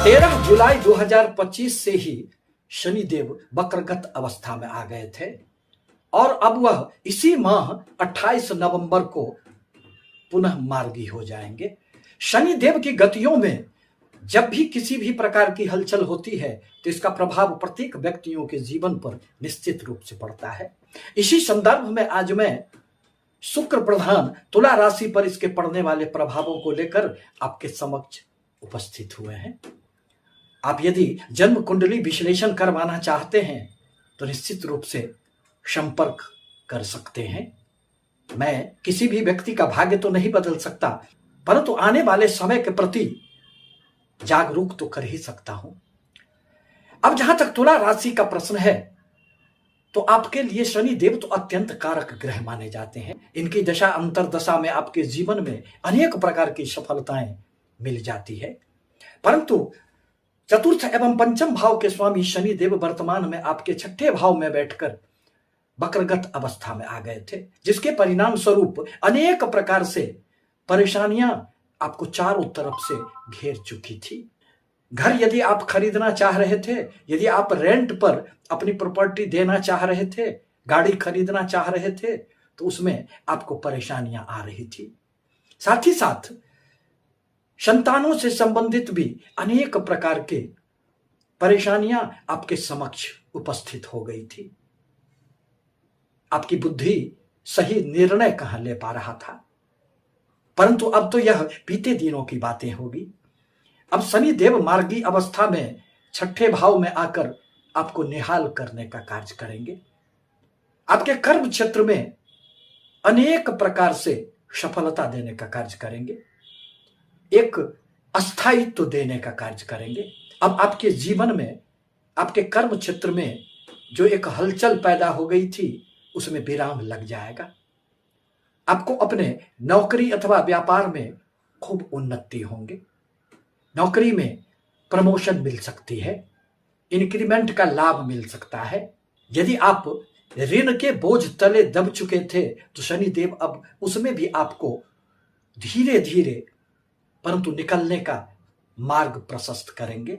13 जुलाई 2025 से ही शनिदेव वक्रगत अवस्था में आ गए थे और अब वह इसी माह 28 नवंबर को पुनः मार्गी हो जाएंगे। शनिदेव की गतियों में जब भी किसी भी प्रकार की हलचल होती है तो इसका प्रभाव प्रत्येक व्यक्तियों के जीवन पर निश्चित रूप से पड़ता है। इसी संदर्भ में आज मैं शुक्र प्रधान तुला राशि पर इसके पड़ने वाले प्रभावों को लेकर आपके समक्ष उपस्थित हुए हैं। आप यदि जन्म कुंडली विश्लेषण करवाना चाहते हैं तो निश्चित रूप से संपर्क कर सकते हैं। मैं किसी भी व्यक्ति का भाग्य तो नहीं बदल सकता, परंतु आने वाले समय के प्रति जागरूक तो कर ही सकता हूं। अब जहां तक तुला राशि का प्रश्न है तो आपके लिए शनि देव तो अत्यंत कारक ग्रह माने जाते हैं। इनकी दशा अंतरदशा में आपके जीवन में अनेक प्रकार की सफलताएं मिल जाती है, परंतु चतुर्थ एवं पंचम भाव के स्वामी शनि देव वर्तमान में आपके छठे भाव में बैठकर वक्रगत अवस्था में आ गए थे, जिसके परिणाम स्वरूप अनेक प्रकार से परेशानियां आपको चारों तरफ से घेर चुकी थी। घर यदि आप खरीदना चाह रहे थे, यदि आप रेंट पर अपनी प्रॉपर्टी देना चाह रहे थे, गाड़ी खरीदना चाह रहे थे, तो उसमें आपको परेशानियां आ रही थी। साथ ही साथ संतानों से संबंधित भी अनेक प्रकार के परेशानियां आपके समक्ष उपस्थित हो गई थी। आपकी बुद्धि सही निर्णय कहां ले पा रहा था, परंतु अब तो यह बीते दिनों की बातें होगी। अब शनि देव मार्गी अवस्था में छठे भाव में आकर आपको निहाल करने का कार्य करेंगे। आपके कर्म क्षेत्र में अनेक प्रकार से सफलता देने का कार्य करेंगे, एक अस्थायित्व देने का कार्य करेंगे। अब आपके जीवन में, आपके कर्म क्षेत्र में जो एक हलचल पैदा हो गई थी उसमें विराम लग जाएगा। आपको अपने नौकरी अथवा व्यापार में खूब उन्नति होंगे। नौकरी में प्रमोशन मिल सकती है, इंक्रीमेंट का लाभ मिल सकता है। यदि आप ऋण के बोझ तले दब चुके थे तो शनि देव अब उसमें भी आपको धीरे धीरे परंतु निकलने का मार्ग प्रशस्त करेंगे।